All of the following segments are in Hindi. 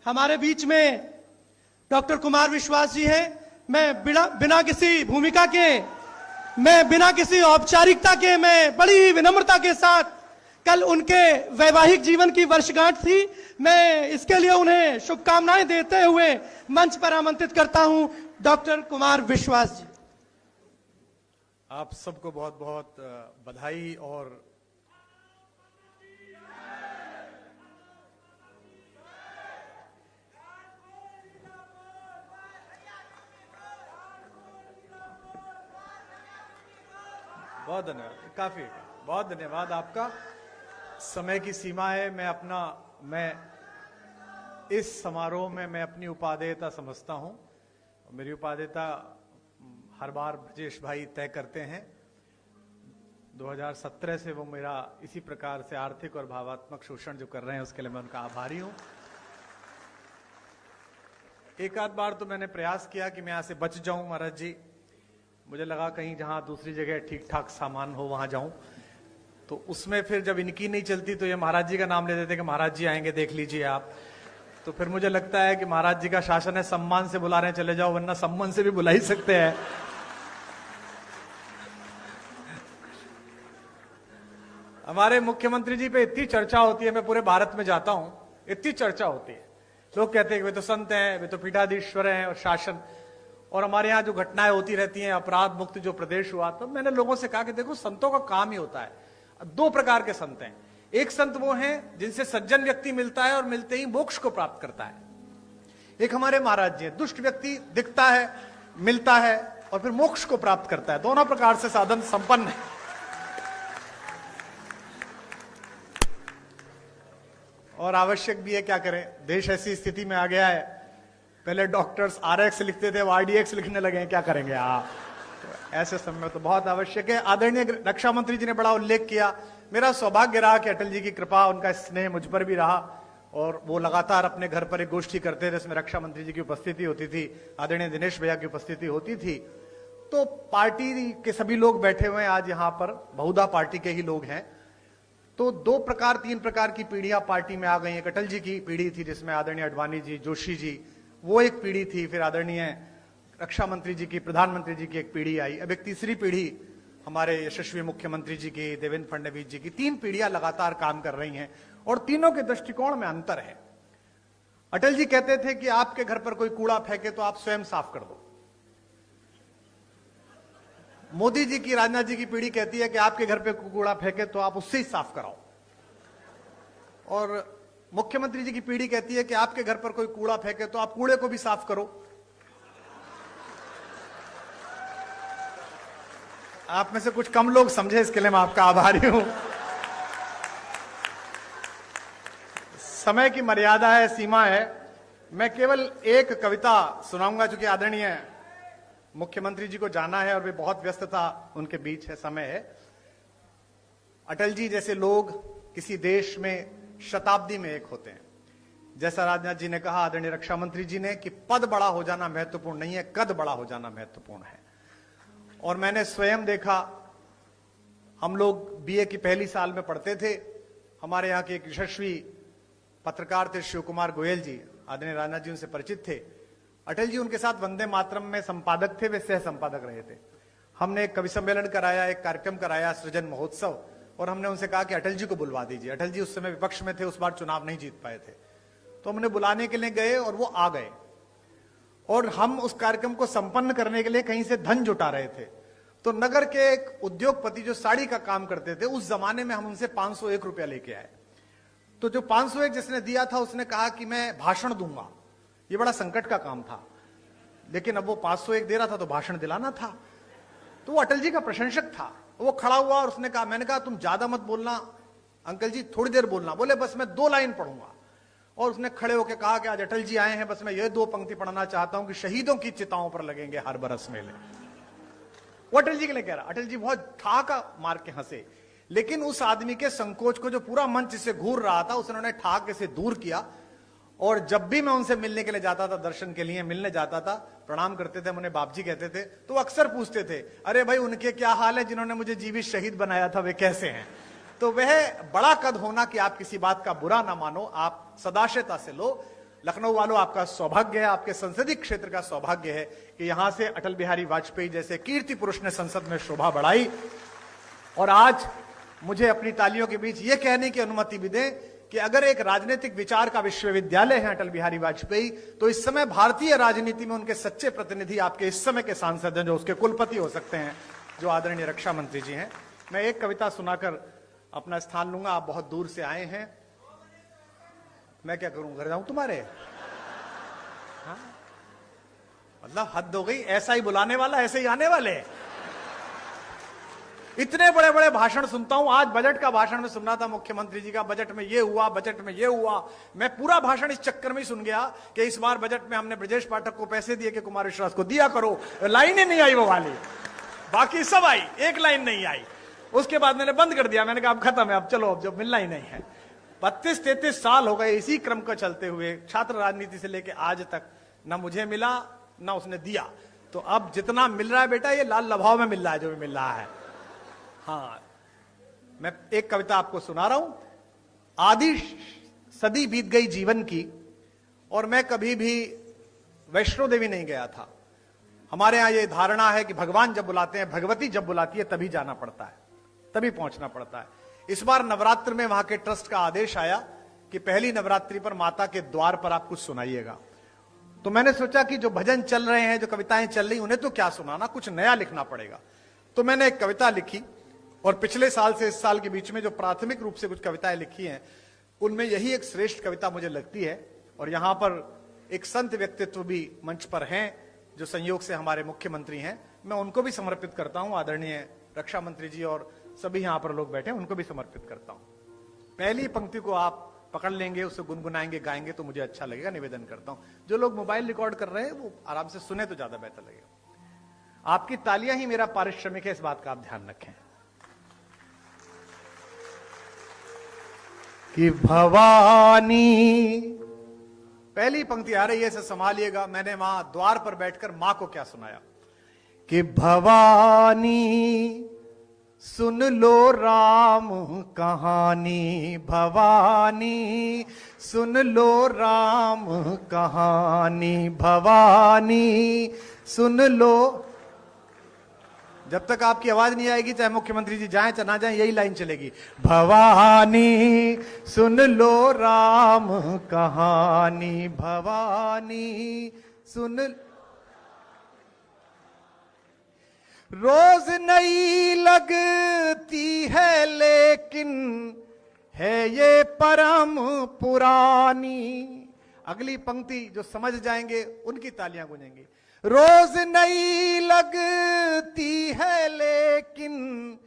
हमारे बीच में डॉक्टर कुमार विश्वास जी हैं। मैं बिना किसी भूमिका के, मैं बिना किसी औपचारिकता के, मैं बड़ी विनम्रता के साथ, कल उनके वैवाहिक जीवन की वर्षगांठ थी, मैं इसके लिए उन्हें शुभकामनाएं देते हुए मंच पर आमंत्रित करता हूं डॉक्टर कुमार विश्वास जी। आप सबको बहुत बहुत बधाई और बहुत धन्यवाद। काफी बहुत धन्यवाद आपका। समय की सीमा है। मैं इस समारोह में मैं अपनी उपादेयता समझता हूं। मेरी उपादेयता हर बार ब्रजेश भाई तय करते हैं। 2017 से वो मेरा इसी प्रकार से आर्थिक और भावात्मक शोषण जो कर रहे हैं उसके लिए मैं उनका आभारी हूं। एक आध बार तो मैंने प्रयास किया कि मैं यहां से बच जाऊं महाराज जी। मुझे लगा कहीं जहां दूसरी जगह ठीक ठाक सामान हो वहां जाऊं, तो उसमें फिर जब इनकी नहीं चलती तो ये महाराज जी का नाम ले देते कि महाराज जी आएंगे, देख लीजिए आप। तो फिर मुझे लगता है कि महाराज जी का शासन है, सम्मान से बुला रहे हैं चले जाओ, वरना सम्मान से भी बुला ही सकते हैं। हमारे मुख्यमंत्री जी पे इतनी चर्चा होती है, मैं पूरे भारत में जाता हूं, इतनी चर्चा होती है। लोग कहते हैं कि वे तो संत हैं, वे तो पीठाधीश्वर हैं और शासन, और हमारे यहाँ जो घटनाएं होती रहती हैं, अपराध मुक्त जो प्रदेश हुआ, तो मैंने लोगों से कहा कि देखो संतों का काम ही होता है। दो प्रकार के संत हैं। एक संत वो हैं जिनसे सज्जन व्यक्ति मिलता है और मिलते ही मोक्ष को प्राप्त करता है। एक हमारे महाराज जी हैं, दुष्ट व्यक्ति दिखता है, मिलता है और फिर मोक्ष को प्राप्त करता है। दोनों प्रकार से साधन संपन्न है। और आवश्यक भी है, क्या करें, देश ऐसी स्थिति में आ गया है। पहले डॉक्टर्स RX लिखते थे, वो RDX लिखने लगे हैं, क्या करेंगे आप। तो ऐसे समय में तो बहुत आवश्यक है। आदरणीय रक्षा मंत्री जी ने बड़ा उल्लेख किया। मेरा सौभाग्य रहा कि अटल जी की कृपा, उनका स्नेह मुझ पर भी रहा, और वो लगातार अपने घर पर एक गोष्ठी करते थे जिसमें रक्षा मंत्री जी की उपस्थिति होती थी, आदरणीय दिनेश भैया की उपस्थिति होती थी। तो पार्टी के सभी लोग बैठे हुए हैं आज यहाँ पर, बहुधा पार्टी के ही लोग हैं। तो तीन प्रकार की पीढ़ियां पार्टी में आ गई हैं। अटल जी की पीढ़ी थी जिसमें आदरणीय अडवाणी जी, जोशी जी, वो एक पीढ़ी थी। फिर आदरणीय रक्षा मंत्री जी की, प्रधानमंत्री जी की एक पीढ़ी आई। अब एक तीसरी पीढ़ी हमारे यशस्वी मुख्यमंत्री जी की, देवेंद्र फडणवीस जी की। तीन पीढ़ियां लगातार काम कर रही हैं और तीनों के दृष्टिकोण में अंतर है। अटल जी कहते थे कि आपके घर पर कोई कूड़ा फेंके तो आप स्वयं साफ कर दो। मोदी जी की, राजनाथ जी की पीढ़ी कहती है कि आपके घर पे कूड़ा फेंके तो आप उससे ही साफ कराओ। और मुख्यमंत्री जी की पीढ़ी कहती है कि आपके घर पर कोई कूड़ा फेंके तो आप कूड़े को भी साफ करो। आप में से कुछ कम लोग समझे, इसके लिए मैं आपका आभारी हूं। समय की मर्यादा है, सीमा है। मैं केवल एक कविता सुनाऊंगा, चूंकि आदरणीय मुख्यमंत्री जी को जाना है और वे बहुत व्यस्तता उनके बीच है, समय है। अटल जी जैसे लोग किसी देश में शताब्दी में एक होते हैं। जैसा राजनाथ जी ने कहा, आदरणीय रक्षा मंत्री जी ने, कि पद बड़ा हो जाना महत्वपूर्ण नहीं है, कद बड़ा हो जाना महत्वपूर्ण है। और मैंने स्वयं देखा, हम लोग BA की पहली साल में पढ़ते थे। हमारे यहाँ के एक यशस्वी पत्रकार थे शिव कुमार गोयल जी, आदरणीय राजनाथ जी उनसे परिचित थे। अटल जी उनके साथ वंदे मातरम में संपादक थे, वे सह संपादक रहे थे। हमने एक कवि सम्मेलन कराया, एक कार्यक्रम कराया, सृजन महोत्सव, और हमने उनसे कहा कि अटल जी को बुलवा दीजिए। अटल जी उस समय विपक्ष में थे, उस बार चुनाव नहीं जीत पाए थे। तो हमने बुलाने के लिए गए और वो आ गए, और हम उस कार्यक्रम को संपन्न करने के लिए कहीं से धन जुटा रहे थे। तो नगर के एक उद्योगपति जो साड़ी का काम करते थे, उस जमाने में हम उनसे 501 रुपया लेके आए। तो जो 501 जिसने दिया था उसने कहा कि मैं भाषण दूंगा। ये बड़ा संकट का काम था, लेकिन अब वो 501 दे रहा था तो भाषण दिलाना था। तो वो अटल जी का प्रशंसक था। वो खड़ा हुआ और उसने कहा, मैंने कहा तुम ज्यादा मत बोलना अंकल जी, थोड़ी देर बोलना। बोले बस मैं 2 लाइन पढ़ूंगा। और उसने खड़े होकर कहा कि आज अटल जी आए हैं, बस मैं ये 2 पंक्ति पढ़ना चाहता हूं कि शहीदों की चिताओं पर लगेंगे हर बरस मेले। वो अटल जी के लिए कह रहा। अटल जी बहुत ठहाका मार के हंसे, लेकिन उस आदमी के संकोच को जो पूरा मंच से घूर रहा था, उसने ठहाके से दूर किया। और जब भी मैं उनसे मिलने के लिए जाता था, दर्शन के लिए मिलने जाता था, प्रणाम करते थे, उन्हें बाप जी कहते थे, तो अक्सर पूछते थे, अरे भाई उनके क्या हाल है जिन्होंने मुझे जीवित शहीद बनाया था, वे कैसे हैं। तो वह बड़ा कद होना कि आप किसी बात का बुरा ना मानो, आप सदाशयता से लो। लखनऊ वालों, आपका सौभाग्य है, आपके संसदीय क्षेत्र का सौभाग्य है कि यहां से अटल बिहारी वाजपेयी जैसे कीर्ति पुरुष ने संसद में शोभा बढ़ाई। और आज मुझे अपनी तालियों के बीच यह कहने की अनुमति भी दें कि अगर एक राजनीतिक विचार का विश्वविद्यालय है अटल बिहारी वाजपेयी, तो इस समय भारतीय राजनीति में उनके सच्चे प्रतिनिधि आपके इस समय के सांसद हैं, जो उसके कुलपति हो सकते हैं, जो आदरणीय रक्षा मंत्री जी हैं। मैं एक कविता सुनाकर अपना स्थान लूंगा। आप बहुत दूर से आए हैं, मैं क्या करूं, घर जाऊं तुम्हारे? हाँ? मतलब हद हो गई, ऐसा ही बुलाने वाला ऐसे ही आने वाले। इतने बड़े बड़े भाषण सुनता हूं। आज बजट का भाषण में सुन रहा था मुख्यमंत्री जी का, बजट में ये हुआ, बजट में ये हुआ। मैं पूरा भाषण इस चक्कर में ही सुन गया कि इस बार बजट में हमने ब्रजेश पाठक को पैसे दिए कि कुमार विश्वास को दिया करो। लाइन ही नहीं आई वो वाली, बाकी सब आई, एक लाइन नहीं आई। उसके बाद मैंने बंद कर दिया, मैंने कहा अब खत्म है, अब चलो, अब जो मिलना ही नहीं है। 32-33 साल हो गए इसी क्रम को चलते हुए, छात्र राजनीति से लेकर आज तक ना मुझे मिला ना उसने दिया। तो अब जितना मिल रहा है बेटा, ये लाल लभाव में मिल रहा है जो भी मिल रहा है। हाँ, मैं एक कविता आपको सुना रहा हूं। आधी सदी बीत गई जीवन की और मैं कभी भी वैष्णो देवी नहीं गया था। हमारे यहां ये धारणा है कि भगवान जब बुलाते हैं, भगवती जब बुलाती है, तभी जाना पड़ता है, तभी पहुंचना पड़ता है। इस बार नवरात्र में वहां के ट्रस्ट का आदेश आया कि पहली नवरात्रि पर माता के द्वार पर आप कुछ सुनाइएगा। तो मैंने सोचा कि जो भजन चल रहे हैं, जो कविताएं चल रही, उन्हें तो क्या सुनाना, कुछ नया लिखना पड़ेगा। तो मैंने एक कविता लिखी और पिछले साल से इस साल के बीच में जो प्राथमिक रूप से कुछ कविताएं लिखी हैं, उनमें यही एक श्रेष्ठ कविता मुझे लगती है। और यहां पर एक संत व्यक्तित्व भी मंच पर हैं, जो संयोग से हमारे मुख्यमंत्री हैं। मैं उनको भी समर्पित करता हूं, आदरणीय रक्षा मंत्री जी और सभी यहां पर लोग बैठे हैं, उनको भी समर्पित करता हूं। पहली पंक्ति को आप पकड़ लेंगे, उससे गुनगुनाएंगे, गाएंगे तो मुझे अच्छा लगेगा। निवेदन करता हूं, जो लोग मोबाइल रिकॉर्ड कर रहे हैं वो आराम से सुने तो ज्यादा बेहतर लगेगा। आपकी तालियां ही मेरा पारिश्रमिक है, इस बात का आप ध्यान रखें। कि भवानी, पहली पंक्ति आ रही है, इसे संभालिएगा। मैंने वहां द्वार पर बैठकर मां को क्या सुनाया कि भवानी सुन लो राम कहानी, भवानी सुन लो राम कहानी, भवानी सुन लो। जब तक आपकी आवाज नहीं आएगी, चाहे मुख्यमंत्री जी जाएं चाहे ना जाएं, यही लाइन चलेगी। भवानी सुन लो राम कहानी, भवानी सुन। रोज नई लगती है लेकिन है ये परम पुरानी। अगली पंक्ति जो समझ जाएंगे उनकी तालियां गूंजेंगी। रोज नई लगती है लेकिन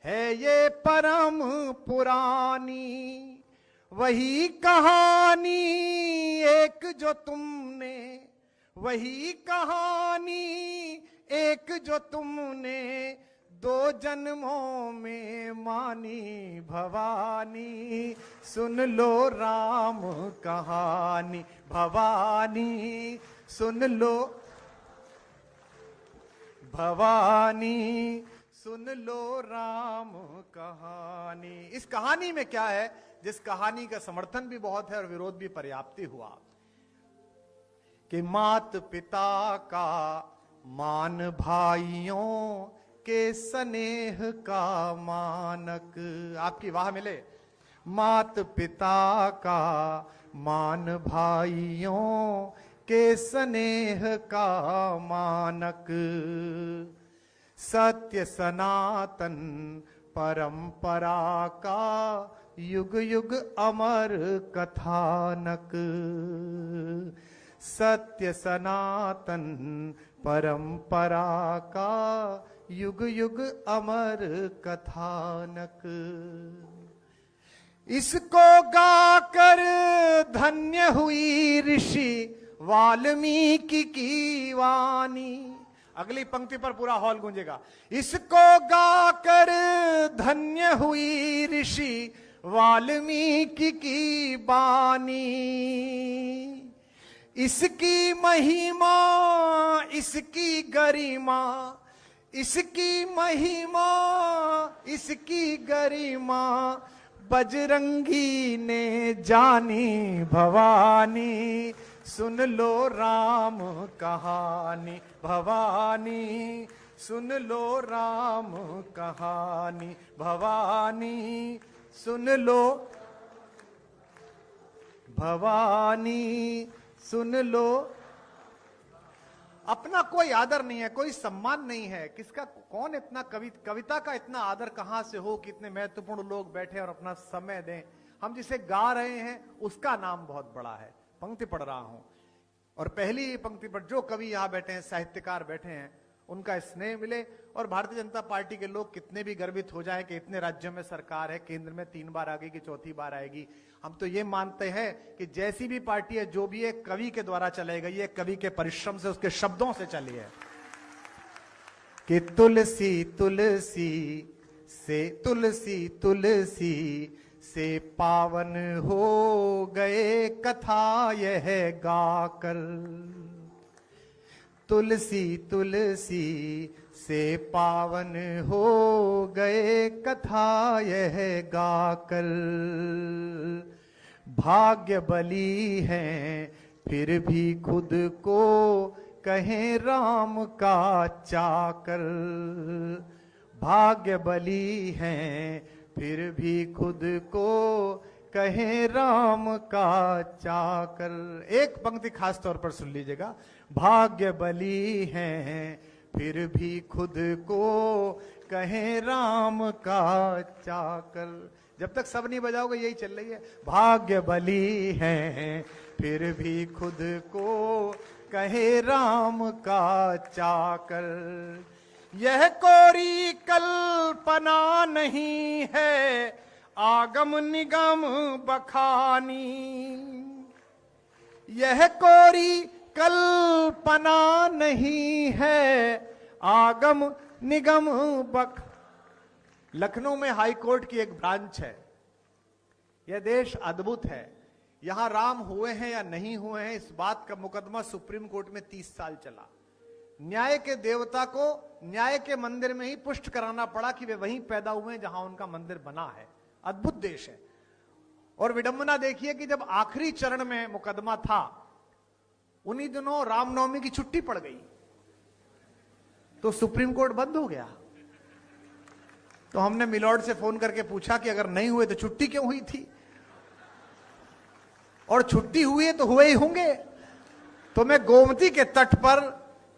है ये परम पुरानी। वही कहानी एक जो तुमने, वही कहानी एक जो तुमने दो जन्मों में मानी। भवानी सुन लो राम कहानी, भवानी सुन लो, भवानी सुन लो राम कहानी। इस कहानी में क्या है, जिस कहानी का समर्थन भी बहुत है और विरोध भी पर्याप्त हुआ, कि मात पिता का मान भाइयों के स्नेह का मानक। आपकी वाह मिले। मात पिता का मान भाइयों के स्नेह का मानक। सत्य सनातन परंपरा का युग युग अमर कथानक। सत्य सनातन परंपरा का युग युग अमर कथानक। इसको गाकर धन्य हुई ऋषि वाल्मीकि की वाणी। अगली पंक्ति पर पूरा हॉल गूंजेगा। इसको गाकर धन्य हुई ऋषि वाल्मीकि की वाणी। इसकी महिमा, इसकी गरिमा, इसकी महिमा, इसकी गरिमा बजरंगी ने जानी भवानी, सुन लो राम कहानी भवानी, सुन लो राम कहानी भवानी, सुन लो भवानी, सुन लो। अपना कोई आदर नहीं है, कोई सम्मान नहीं है, किसका कौन इतना कविता का इतना आदर कहां से हो कि इतने महत्वपूर्ण लोग बैठे और अपना समय दें। हम जिसे गा रहे हैं उसका नाम बहुत बड़ा है। पंक्ति पढ़ रहा हूं और पहली पंक्ति पर जो कवि यहां बैठे हैं, साहित्यकार बैठे हैं, उनका स्नेह मिले और भारतीय जनता पार्टी के लोग कितने भी गर्वित हो जाएं कि इतने राज्यों में सरकार है, केंद्र में 3 बार आ गई कि 4थी बार आएगी। हम तो ये मानते हैं कि जैसी भी पार्टी है, जो भी है, कवि के द्वारा चलाई गई है, कवि के परिश्रम से, उसके शब्दों से चली है। कि तुलसी तुलसी से, तुलसी तुलसी से पावन हो गए कथा यह गाकर, तुलसी तुलसी से पावन हो गए कथा यह गाकर, भाग्य बली हैं फिर भी खुद को कहें राम का चाकर, भाग्य बली हैं फिर भी खुद को कहें राम का चाकर। एक पंक्ति खास तौर पर सुन लीजिएगा, भाग्य बली हैं फिर भी खुद को कहें राम का चाकर। जब तक सब नहीं बजाओगे यही चल रही है, भाग्य बली हैं फिर भी खुद को कहे राम का चाकर। यह कोरी कल्पना नहीं है आगम निगम बखानी, यह कोरी कल्पना नहीं है आगम निगम बख। लखनऊ में हाई कोर्ट की एक ब्रांच है। यह देश अद्भुत है। यहां राम हुए हैं या नहीं हुए हैं, इस बात का मुकदमा सुप्रीम कोर्ट में 30 साल चला। न्याय के देवता को न्याय के मंदिर में ही पुष्ट कराना पड़ा कि वे वहीं पैदा हुए हैं जहां उनका मंदिर बना है। अद्भुत देश है। और विडंबना देखिए कि जब आखिरी चरण में मुकदमा था, उन्हीं दिनों रामनवमी की छुट्टी पड़ गई, तो सुप्रीम कोर्ट बंद हो गया। तो हमने मिलॉर्ड से फोन करके पूछा कि अगर नहीं हुए तो छुट्टी क्यों हुई थी, और छुट्टी हुई है तो हुए ही होंगे। तो मैं गोमती के तट पर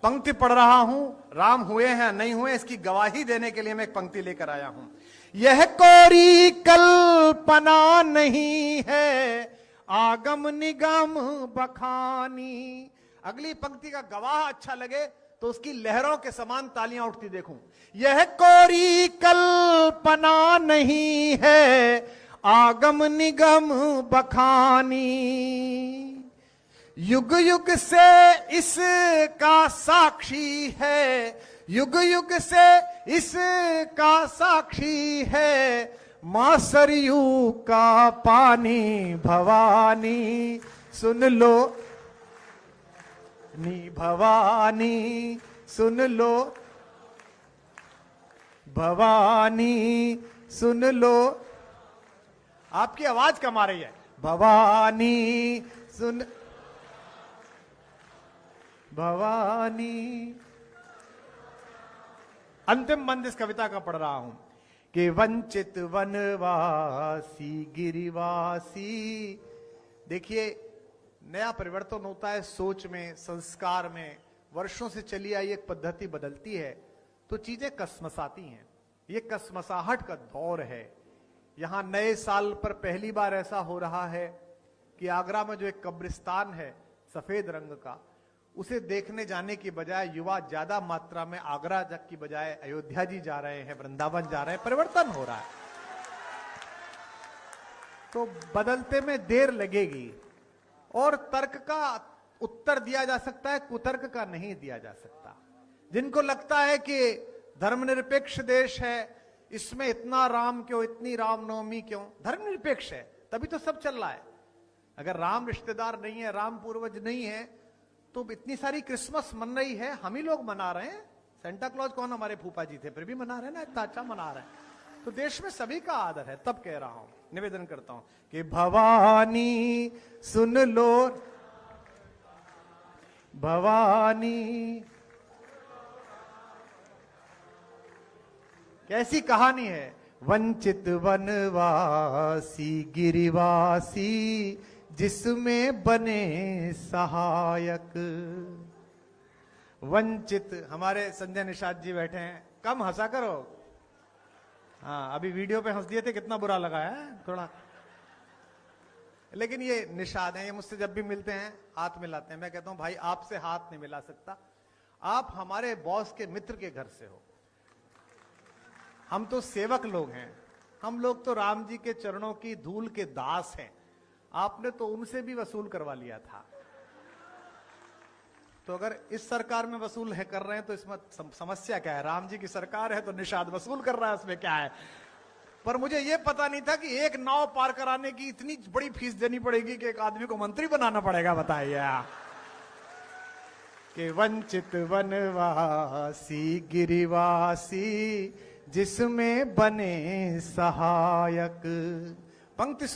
पंक्ति पढ़ रहा हूं, राम हुए हैं नहीं हुए इसकी गवाही देने के लिए मैं एक पंक्ति लेकर आया हूं। यह कोरी कल्पना नहीं है आगम निगम बखानी। अगली पंक्ति का गवाह अच्छा लगे तो उसकी लहरों के समान तालियां उठती देखूं। यह कोरी कल्पना नहीं है आगम निगम बखानी, युग युग से इसका साक्षी है, युग युग से इसका साक्षी है मां सरयू का पानी भवानी, सुन लो नी भवानी, सुन लो भवानी, सुन लो। आपकी आवाज कम आ रही है। भवानी सुन, भवानी। अंतिम बंद इस कविता का पढ़ रहा हूं कि वंचित वनवासी गिरिवासी। देखिए, नया परिवर्तन होता है सोच में, संस्कार में। वर्षों से चली आई एक पद्धति बदलती है तो चीजें कसमसाती हैं। ये कसमसाहट का दौर है। यहां नए साल पर पहली बार ऐसा हो रहा है कि आगरा में जो एक कब्रिस्तान है सफेद रंग का, उसे देखने जाने की बजाय युवा ज्यादा मात्रा में आगरा की बजाय अयोध्या जी जा रहे हैं, वृंदावन जा रहे हैं। परिवर्तन हो रहा है। तो बदलते में देर लगेगी और तर्क का उत्तर दिया जा सकता है, कुतर्क का नहीं दिया जा सकता। जिनको लगता है कि धर्मनिरपेक्ष देश है, इसमें इतना राम क्यों, इतनी रामनवमी क्यों, धर्मनिरपेक्ष है तभी तो सब चल रहा है। अगर राम रिश्तेदार नहीं है, राम पूर्वज नहीं है, तो इतनी सारी क्रिसमस मन रही है, हम ही लोग मना रहे हैं। सेंटा क्लॉज कौन, हमारे फूफा जी थे, फिर भी मना रहे हैं ना, इतना अच्छा मना रहे हैं। तो देश में सभी का आदर है, तब कह रहा हूं, निवेदन करता हूं कि भवानी सुन लो, भवानी। कैसी कहानी है, वंचित वनवासी गिरिवासी जिसमें बने सहायक। वंचित, हमारे संजय निषाद जी बैठे हैं, कम हंसा करो। हाँ, अभी वीडियो पे हंस दिए थे, कितना बुरा लगा है थोड़ा। लेकिन ये निषाद हैं, ये मुझसे जब भी मिलते हैं हाथ मिलाते हैं। मैं कहता हूं भाई आपसे हाथ नहीं मिला सकता, आप हमारे बॉस के मित्र के घर से हो, हम तो सेवक लोग हैं, हम लोग तो राम जी के चरणों की धूल के दास हैं। आपने तो उनसे भी वसूल करवा लिया था, तो अगर इस सरकार में वसूल है कर रहे हैं तो इसमें समस्या क्या है? राम जी की सरकार है तो निषाद वसूल कर रहा है, उसमें क्या है? पर मुझे यह पता नहीं था कि एक नाव पार कराने की इतनी बड़ी फीस देनी पड़ेगी कि एक आदमी को मंत्री बनाना पड़ेगा। बताइए कि वंचित वनवासी गिरिवासी जिसमें बने सहायक। पंक्ति